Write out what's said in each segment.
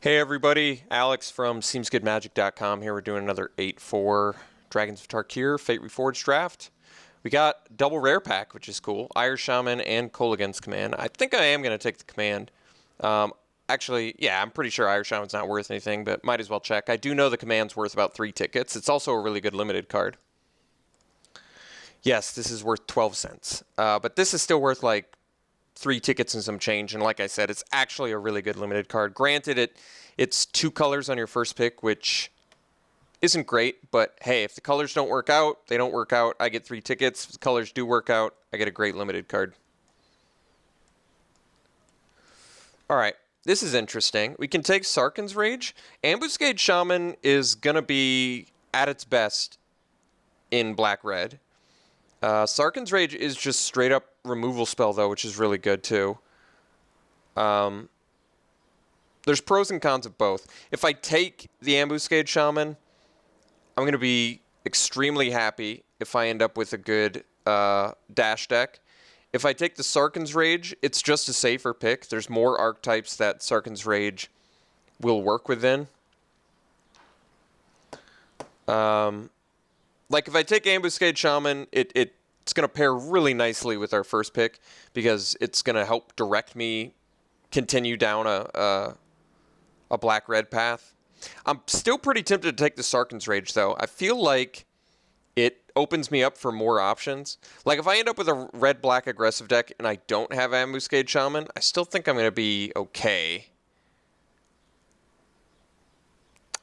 Hey everybody, Alex from SeemsGoodMagic.com here. We're doing another 8-4 Dragons of Tarkir Fate Reforged draft. We got double rare pack, which is cool. Ire Shaman and Kolaghan's command. I think I am going to take the command. Actually, yeah, I'm pretty sure Ire Shaman's not worth anything, but might as well check. I do know the command's worth about 3 tickets. It's also a really good limited card. Yes, this is worth 12 cents. But this is still worth like 3 tickets and some change, and like I said, it's actually a really good limited card. Granted, it's 2 colors on your first pick, which isn't great, but hey, if the colors don't work out, they don't work out. I get 3 tickets. If the colors do work out, I get a great limited card. Alright, this is interesting. We can take Sarkhan's Rage. Ambuscade Shaman is going to be at its best in black-red. Sarkhan's Rage is just straight up removal spell though, which is really good too. There's pros and cons of both. If I take the Ambuscade Shaman, I'm going to be extremely happy if I end up with a good dash deck. If I take the Sarkhan's Rage, it's just a safer pick. There's more archetypes that Sarkhan's Rage will work within. Like if I take Ambuscade Shaman, it's going to pair really nicely with our first pick because it's going to help direct me continue down a black-red path. I'm still pretty tempted to take the Sarkhan's Rage, though. I feel like it opens me up for more options. Like if I end up with a red-black aggressive deck and I don't have Ambuscade Shaman, I still think I'm going to be okay.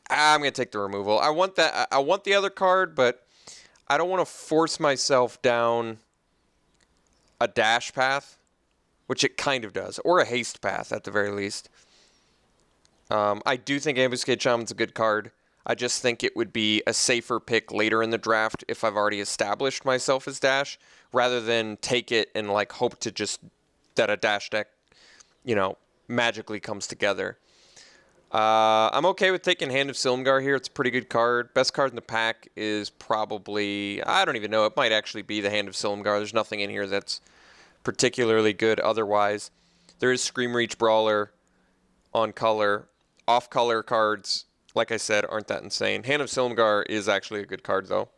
I'm going to take the removal. I want that. I want the other card, but I don't want to force myself down a dash path, which it kind of does, or a haste path at the very least. I do think Ambuscade Shaman's a good card. I just think it would be a safer pick later in the draft if I've already established myself as dash, rather than take it and like hope to just that a dash deck, you know, magically comes together. I'm okay with taking Hand of Silumgar here. It's a pretty good card. Best card in the pack is probably, I don't even know, it might actually be the Hand of Silumgar. There's nothing in here that's particularly good otherwise. There is Scream Reach Brawler on color. Off-color cards, like I said, aren't that insane. Hand of Silumgar is actually a good card, though.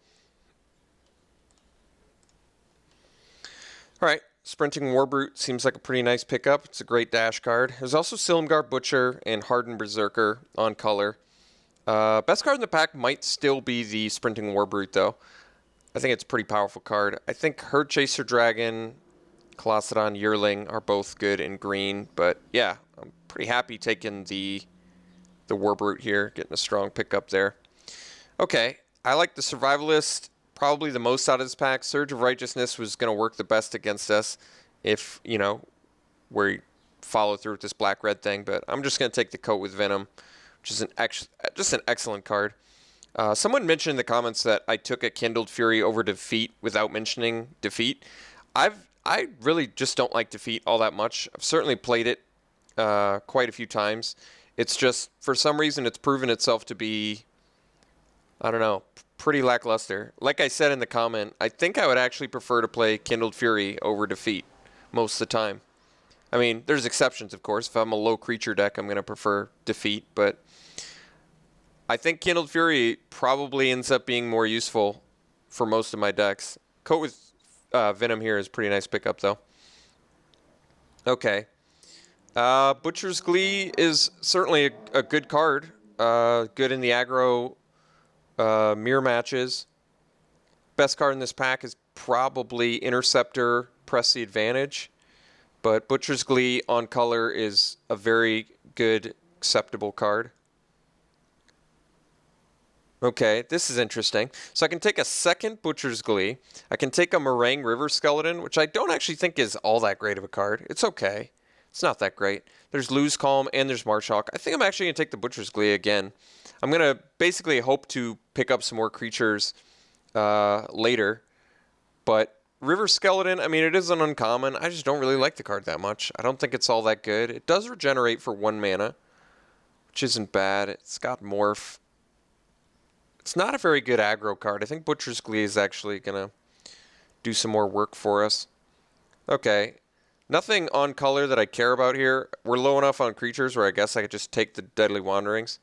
Alright, Sprinting Warbrute seems like a pretty nice pickup. It's a great dash card. There's also Silumgar Butcher and Hardened Berserker on color. Best card in the pack might still be the Sprinting Warbrute, though. I think it's a pretty powerful card. I think Herd Chaser Dragon, Colossadon Yearling are both good in green, but yeah, I'm pretty happy taking the Warbrute here, getting a strong pickup there. Okay, I like the Survivalist probably the most out of this pack. Surge of Righteousness was going to work the best against us if, you know, we follow through with this black-red thing, but I'm just going to take the Coat with Venom, which is just an excellent card. Someone mentioned in the comments that I took a Kindled Fury over Defeat without mentioning Defeat. I really just don't like Defeat all that much. I've certainly played it quite a few times. It's just, for some reason, it's proven itself to be, I don't know, pretty lackluster. Like I said in the comment, I think I would actually prefer to play Kindled Fury over Defeat most of the time. I mean, there's exceptions, of course. If I'm a low creature deck, I'm going to prefer Defeat, but I think Kindled Fury probably ends up being more useful for most of my decks. Coat with Venom here is a pretty nice pickup, though. Okay. Butcher's Glee is certainly a good card. Good in the aggro mirror matches. Best card in this pack is probably Interceptor Press the Advantage. But Butcher's Glee on color is a very good, acceptable card. Okay, this is interesting. So I can take a second Butcher's Glee. I can take a Meringue River Skeleton, which I don't actually think is all that great of a card. It's okay. It's not that great. There's Lose Calm and there's Marshhawk. I think I'm actually going to take the Butcher's Glee again. I'm going to basically hope to pick up some more creatures later. But River Skeleton, I mean, it is an uncommon. I just don't really like the card that much. I don't think it's all that good. It does regenerate for 1 mana, which isn't bad. It's got Morph. It's not a very good aggro card. I think Butcher's Glee is actually going to do some more work for us. Okay. Nothing on color that I care about here. We're low enough on creatures where I guess I could just take the Deadly Wanderings.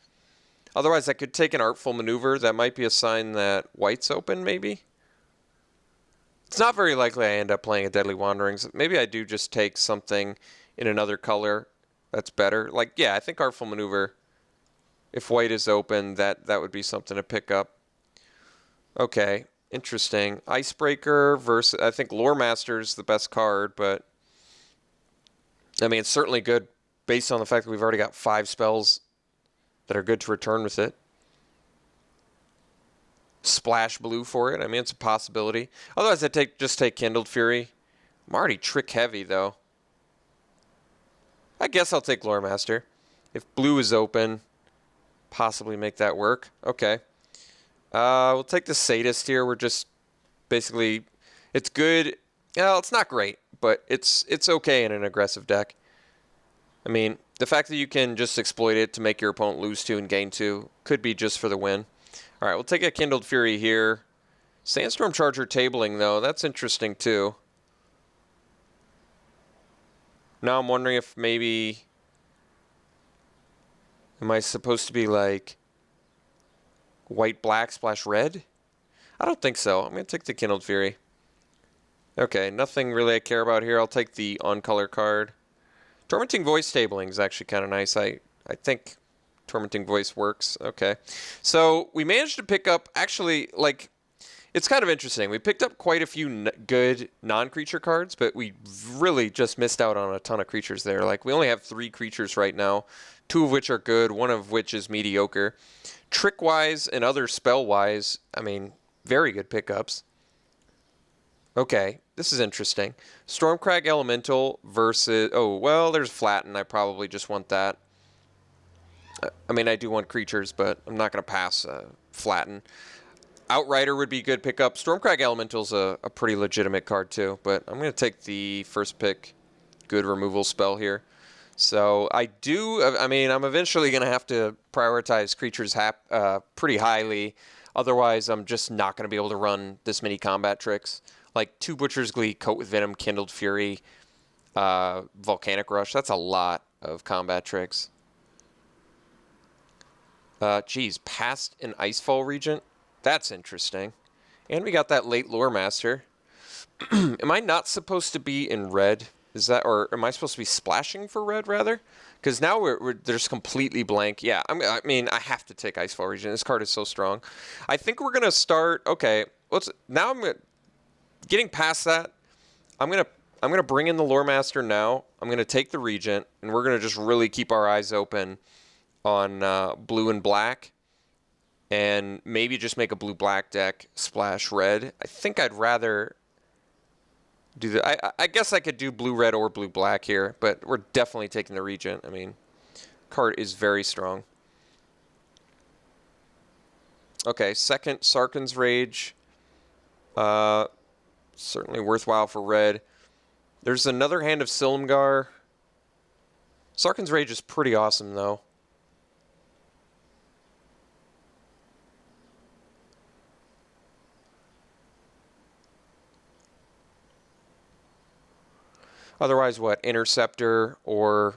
Otherwise, I could take an Artful Maneuver. That might be a sign that white's open, maybe? It's not very likely I end up playing a Deadly Wanderings. Maybe I do just take something in another color that's better. Like, yeah, I think Artful Maneuver, if white is open, that would be something to pick up. Okay, interesting. Icebreaker versus, I think Lore Master's the best card, but I mean, it's certainly good based on the fact that we've already got 5 spells that are good to return with it. Splash blue for it. I mean, it's a possibility. Otherwise, I'd just take Kindled Fury. I'm already trick heavy, though. I guess I'll take Lore Master. If blue is open, possibly make that work. Okay. We'll take the Sadist here. We're just basically, it's good. Well, it's not great, but it's okay in an aggressive deck. I mean, the fact that you can just exploit it to make your opponent lose 2 and gain 2 could be just for the win. All right, we'll take a Kindled Fury here. Sandstorm Charger tabling, though. That's interesting, too. Now I'm wondering if maybe... Am I supposed to be, like, white-black splash red? I don't think so. I'm going to take the Kindled Fury. Okay, nothing really I care about here. I'll take the on-color card. Tormenting Voice tabling is actually kind of nice. I think Tormenting Voice works. Okay. So we managed to pick up, actually, like, it's kind of interesting. We picked up quite a few good non-creature cards, but we really just missed out on a ton of creatures there. Like, we only have 3 creatures right now, 2 of which are good, 1 of which is mediocre. Trick-wise and other spell-wise, I mean, very good pickups. Okay, this is interesting. Stormcrag Elemental versus... Oh, well, there's Flatten. I probably just want that. I mean, I do want creatures, but I'm not going to pass Flatten. Outrider would be good pickup. Stormcrag Elemental's a pretty legitimate card, too. But I'm going to take the first pick good removal spell here. So I mean, I'm eventually going to have to prioritize creatures pretty highly. Otherwise, I'm just not going to be able to run this many combat tricks. Like 2 Butcher's Glee, Coat with Venom, Kindled Fury, Volcanic Rush. That's a lot of combat tricks. Geez, past an Icefall Regent? That's interesting. And we got that late Lore Master. Am I not supposed to be in red? Is that, or am I supposed to be splashing for red, rather? Because now we're just completely blank. Yeah, I mean, I have to take Icefall Regent. This card is so strong. I think we're going to start... Okay, now getting past that, I'm gonna bring in the Lore Master now. I'm gonna take the Regent, and we're gonna just really keep our eyes open on blue and black, and maybe just make a blue-black deck splash red. I think I'd rather do that. I guess I could do blue-red or blue-black here, but we're definitely taking the Regent. I mean, card is very strong. Okay, second Sarkhan's Rage. Certainly worthwhile for red. There's another hand of Silumgar. Sarkhan's Rage is pretty awesome, though. Otherwise, what? Interceptor or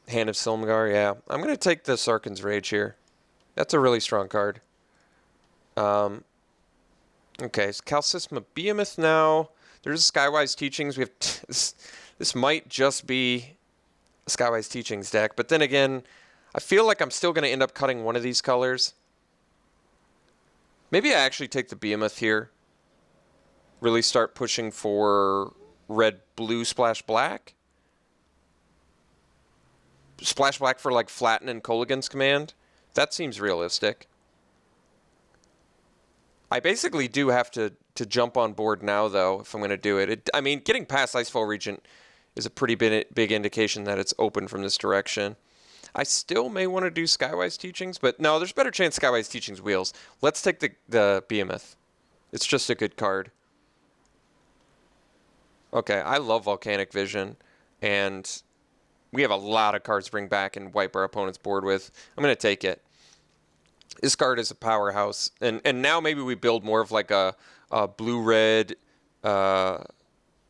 Hand of Silumgar? Yeah. I'm going to take the Sarkhan's Rage here. That's a really strong card. Okay, so Calcisma Behemoth now. There's Skywise Teachings. We have this might just be a Skywise Teachings deck, but then again, I feel like I'm still going to end up cutting one of these colors. Maybe I actually take the Behemoth here. Really start pushing for red, blue, splash black. Splash black for like Flatten and Kolaghan's Command. That seems realistic. I basically do have to jump on board now, though, if I'm going to do it. I mean, getting past Icefall Regent is a pretty big indication that it's open from this direction. I still may want to do Skywise Teachings, but no, there's a better chance Skywise Teachings wheels. Let's take the Behemoth. It's just a good card. Okay, I love Volcanic Vision, and we have a lot of cards to bring back and wipe our opponent's board with. I'm going to take it. This card is a powerhouse, and now maybe we build more of like a blue-red,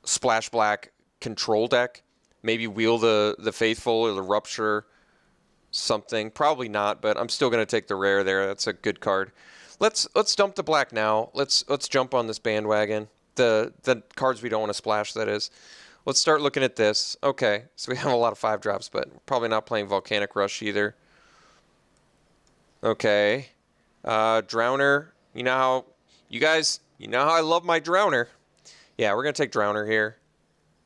splash-black control deck. Maybe Wheel the Faithful or the Rupture, something. Probably not, but I'm still going to take the rare there. That's a good card. Let's dump the black now. Let's jump on this bandwagon. The cards we don't want to splash, that is. Let's start looking at this. Okay, so we have a lot of 5-drops, but we're probably not playing Volcanic Rush either. Okay. Drowner. You know how, you guys, you know how I love my Drowner. Yeah, we're going to take Drowner here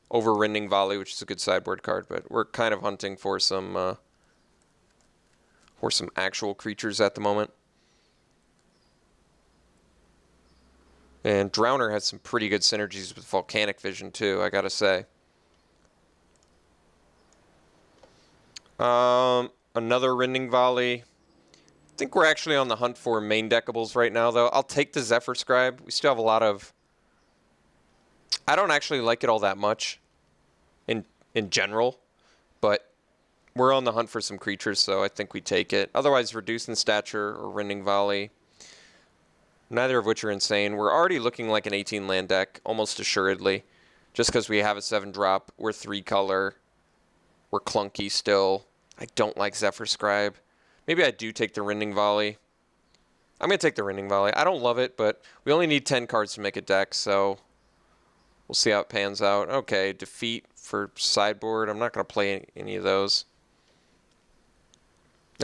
over Rending Volley, which is a good sideboard card, but we're kind of hunting for some actual creatures at the moment. And Drowner has some pretty good synergies with Volcanic Vision too, I gotta say. Another Rending Volley. I think we're actually on the hunt for main deckables right now, though. I'll take the Zephyr Scribe. We still have a lot of... I don't actually like it all that much in general, but we're on the hunt for some creatures, so I think we take it. Otherwise, Reduce in Stature or Rending Volley. Neither of which are insane. We're already looking like an 18-land deck, almost assuredly. Just because we have a 7-drop, we're 3-color, we're clunky still. I don't like Zephyr Scribe. Maybe I do take the Rending Volley. I'm going to take the Rending Volley. I don't love it, but we only need 10 cards to make a deck, so we'll see how it pans out. Okay, Defeat for sideboard. I'm not going to play any of those.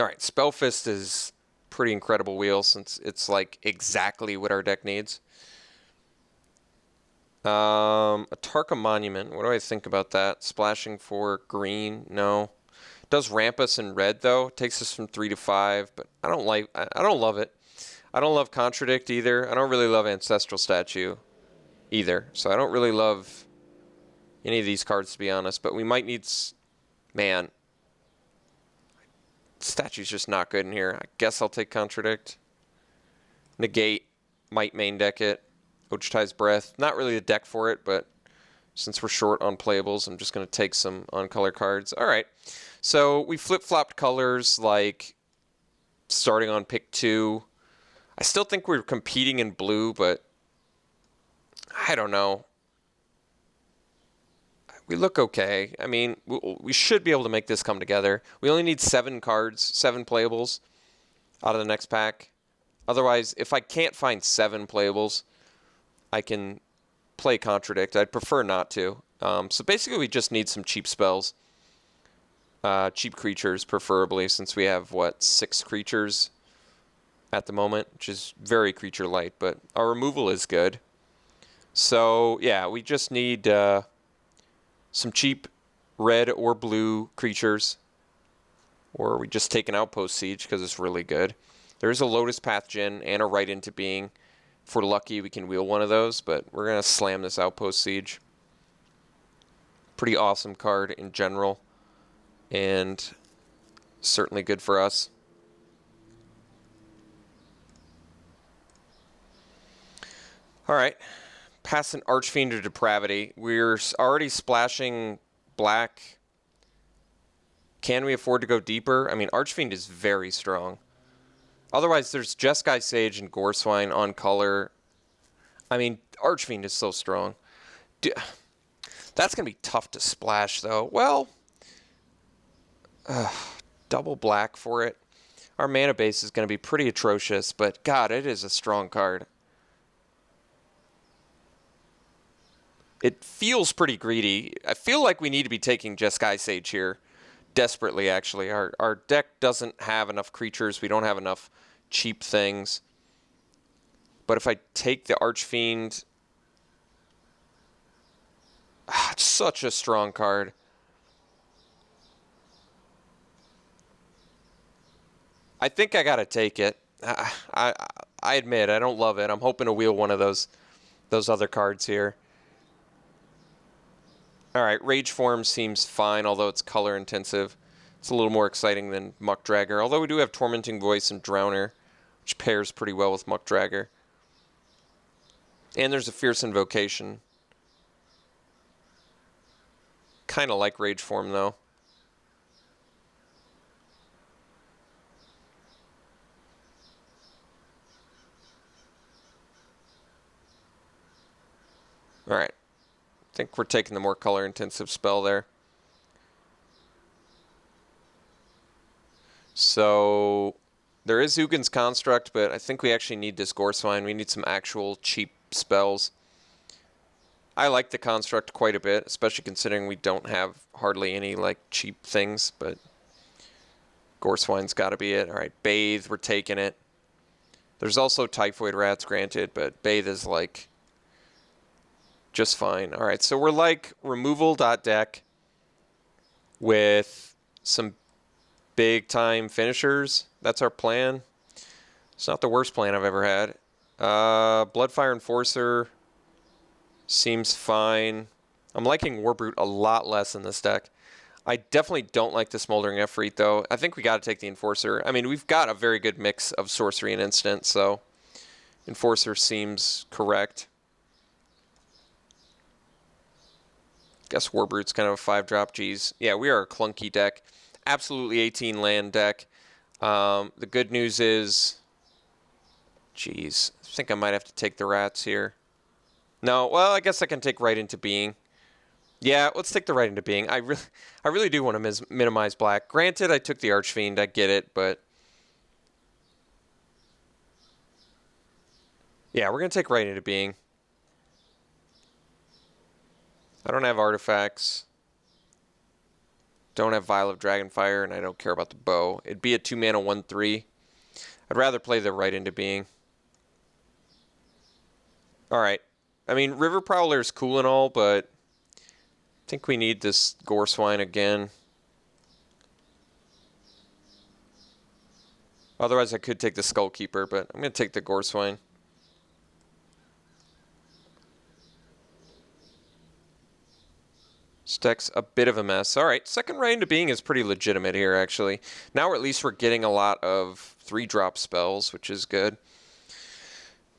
All right, Spellfist is pretty incredible wheel since it's like exactly what our deck needs. A Tarka Monument. What do I think about that? Splashing for green? No. Does ramp us in red though. Takes us from 3 to 5, but I don't love it. I don't love Contradict either. I don't really love Ancestral Statue either. So I don't really love any of these cards, to be honest, but we might need... Man. Statue's just not good in here. I guess I'll take Contradict. Negate. Might main deck it. Ochtai's Breath. Not really a deck for it, but since we're short on playables, I'm just going to take some on-color cards. All right. So we flip-flopped colors, like starting on pick 2. I still think we're competing in blue, but I don't know. We look okay. I mean, we should be able to make this come together. We only need 7 cards, 7 playables out of the next pack. Otherwise, if I can't find 7 playables, I can play Contradict. I'd prefer not to. So basically, we just need some cheap spells. Cheap creatures, preferably, since we have, what, 6 creatures at the moment, which is very creature light, but our removal is good. So, yeah, we just need... some cheap red or blue creatures. Or we just take an Outpost Siege because it's really good. There's a Lotus Path Djinn and a Right Into Being. If we're lucky, we can wheel one of those, but we're going to slam this Outpost Siege. Pretty awesome card in general. And certainly good for us. All right. Pass an Archfiend of Depravity. We're already splashing black. Can we afford to go deeper? I mean, Archfiend is very strong. Otherwise, there's Jeskai Sage and Goreswine on color. I mean, Archfiend is so strong. That's going to be tough to splash, though. Well, double black for it. Our mana base is going to be pretty atrocious, but God, it is a strong card. It feels pretty greedy. I feel like we need to be taking Jeskai Sage here. Desperately, actually. Our deck doesn't have enough creatures. We don't have enough cheap things. But if I take the Archfiend... it's such a strong card. I think I gotta take it. I admit, I don't love it. I'm hoping to wheel one of those other cards here. All right, Rage Form seems fine, although it's color intensive. It's a little more exciting than Muck Dragger, although we do have Tormenting Voice and Drowner, which pairs pretty well with Muck Dragger. And there's a Fierce Invocation. Kind of like Rage Form, though. All right. think we're taking the more color-intensive spell there. So there is Ugin's Construct, but I think we actually need this Gorswine. We need some actual cheap spells. I like the Construct quite a bit, especially considering we don't have hardly any like cheap things, but Gorswine's got to be it. All right, Bathe, we're taking it. There's also Typhoid Rats, granted, but Bathe is like just fine. All right, so we're like removal.deck with some big time finishers. That's our plan. It's not the worst plan I've ever had. Bloodfire Enforcer seems fine. I'm liking Warbrute a lot less in this deck. I definitely don't like the Smoldering Efreet, though. I think we got to take the Enforcer. I mean, we've got a very good mix of sorcery and instant, so Enforcer seems correct. Guess Warbrute's kind of a 5-drop. Geez. Yeah, we are a clunky deck. Absolutely 18 land deck. The good news is, geez, I think I might have to take the rats here. No, well, I guess I can take Right Into Being. Yeah, let's take the Right Into Being. I really do want to minimize black. Granted, I took the Archfiend. I get it, but yeah, we're gonna take Right Into Being. I don't have artifacts. Don't have Vial of Dragonfire, and I don't care about the bow. It'd be a 2-mana 1/3. I'd rather play the Right Into Being. All right. I mean, River Prowler is cool and all, but I think we need this Gorswine again. Otherwise, I could take the Skullkeeper, but I'm going to take the Gorswine. This deck's a bit of a mess. All right, second Right Into Being is pretty legitimate here, actually. Now at least we're getting a lot of 3-drop spells, which is good.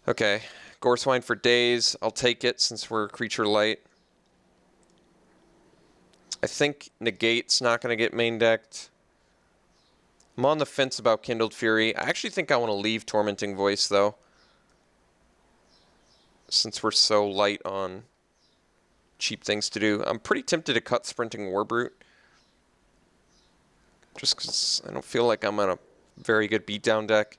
Okay, Gorswine for days. I'll take it since we're creature light. I think Negate's not going to get main decked. I'm on the fence about Kindled Fury. I actually think I want to leave Tormenting Voice, though, since we're so light on cheap things to do. I'm pretty tempted to cut Sprinting Warbrute, just because I don't feel like I'm on a very good beatdown deck.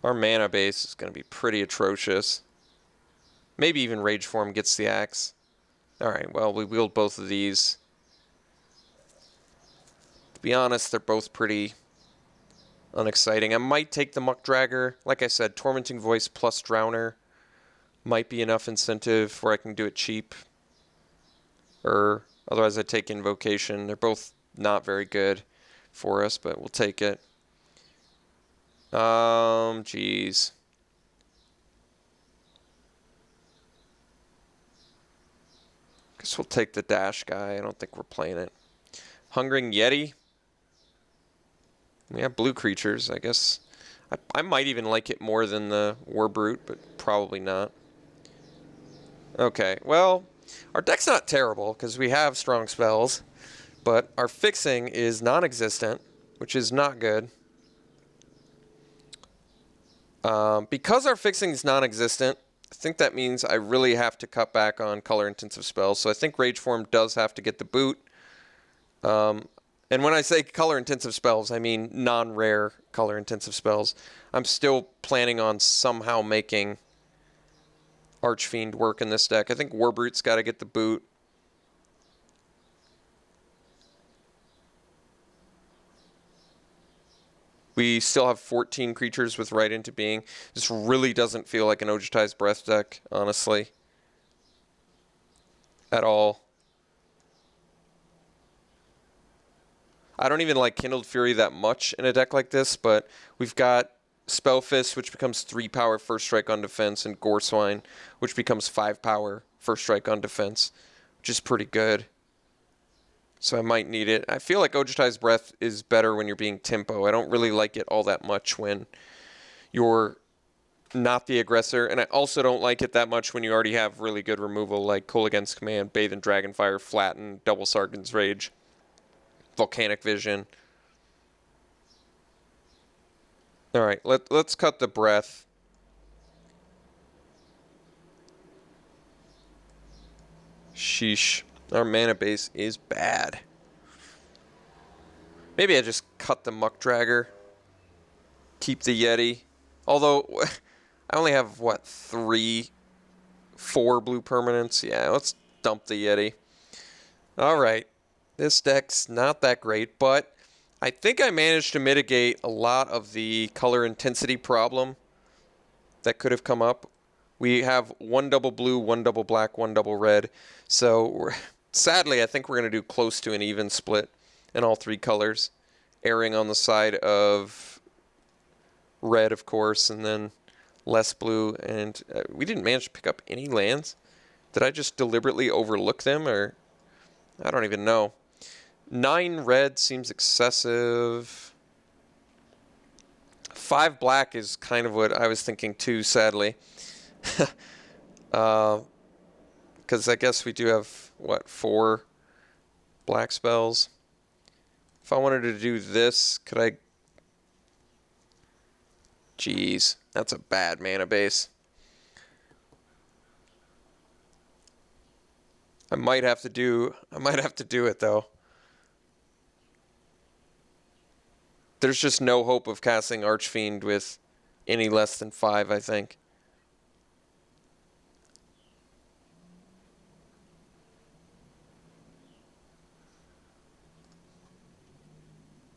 Our mana base is going to be pretty atrocious. Maybe even Rage Form gets the axe. Alright, well, we wield both of these. To be honest, they're both pretty unexciting. I might take the Muck Dragger. Like I said, Tormenting Voice plus Drowner might be enough incentive where I can do it cheap. Or otherwise I take Invocation. They're both not very good for us, but we'll take it. Geez. Guess we'll take the Dash guy. I don't think we're playing it. Hungering Yeti. We have blue creatures, I guess. I might even like it more than the Warbrute, but probably not. Okay, well, our deck's not terrible because we have strong spells, but our fixing is non-existent, which is not good. Because our fixing is non-existent, I think that means I really have to cut back on color-intensive spells. So I think Rage Form does have to get the boot. And when I say color-intensive spells, I mean non-rare color-intensive spells. I'm still planning on somehow making Archfiend work in this deck. I think Warbrute's got to get the boot. We still have 14 creatures with Right Into Being. This really doesn't feel like an Ojutai's Breath deck, honestly. At all. I don't even like Kindled Fury that much in a deck like this, but we've got Spellfist, which becomes 3 power first strike on defense, and Gorswine, which becomes 5 power first strike on defense, which is pretty good. So I might need it. I feel like Ojutai's Breath is better when you're being tempo. I don't really like it all that much when you're not the aggressor, and I also don't like it that much when you already have really good removal like Kolaghan's Command, Bathe in Dragonfire, Flatten, Double Sargon's Rage, Volcanic Vision. All right, let's cut the breath. Sheesh. Our mana base is bad. Maybe I just cut the Muck Dragger. Keep the Yeti. Although, I only have, what, 4 blue permanents? Yeah, let's dump the Yeti. Alright. This deck's not that great, but I think I managed to mitigate a lot of the color intensity problem that could have come up. We have 1 double blue, 1 double black, 1 double red. So, sadly, I think we're going to do close to an even split in all 3 colors. Erring on the side of red, of course, and then less blue. And we didn't manage to pick up any lands. Did I just deliberately overlook them, or I don't even know. 9 red seems excessive. 5 black is kind of what I was thinking too, sadly. Because I guess we do have, what, 4 black spells. If I wanted to do this, could I... Jeez, that's a bad mana base. I might have to do it though. There's just no hope of casting Archfiend with any less than 5, I think.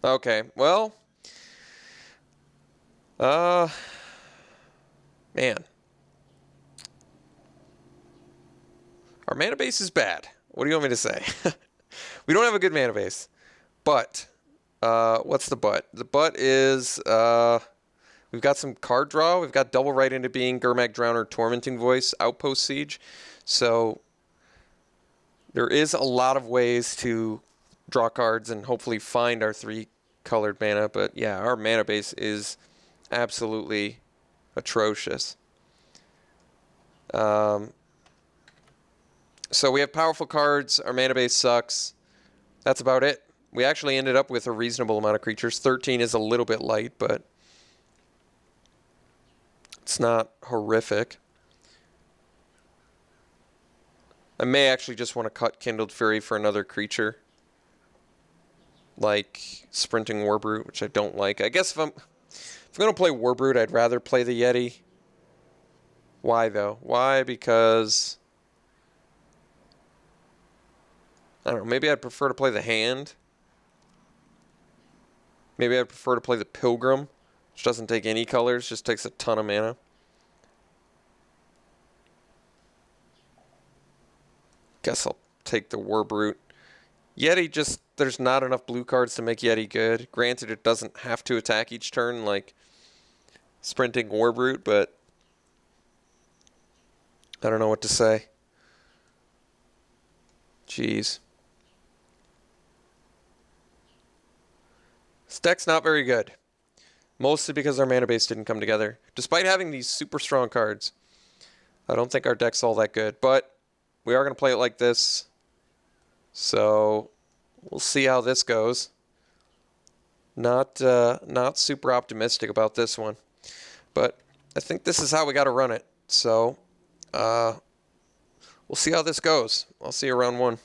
Okay, well, man. Our mana base is bad. What do you want me to say? We don't have a good mana base. But, what's the but? The but is, we've got some card draw. We've got double right into being Gurmag Drowner, Tormenting Voice, Outpost Siege. So, there is a lot of ways to draw cards and hopefully find our 3 colored mana. But yeah, our mana base is absolutely atrocious. So we have powerful cards. Our mana base sucks. That's about it. We actually ended up with a reasonable amount of creatures. 13 is a little bit light, but it's not horrific. I may actually just want to cut Kindled Fury for another creature, like Sprinting Warbrute, which I don't like. I guess if I'm going to play Warbrute, I'd rather play the Yeti. Why, though? Why? Because... I don't know, maybe I'd prefer to play the Hand. Maybe I'd prefer to play the Pilgrim, which doesn't take any colors, just takes a ton of mana. Guess I'll take the Warbrute. Yeti just, there's not enough blue cards to make Yeti good. Granted, it doesn't have to attack each turn like Sprinting Warbrute, but I don't know what to say. Jeez. This deck's not very good. Mostly because our mana base didn't come together. Despite having these super strong cards, I don't think our deck's all that good. But we are going to play it like this. So we'll see how this goes. Not super optimistic about this one. But I think this is how we got to run it. So we'll see how this goes. I'll see you round 1.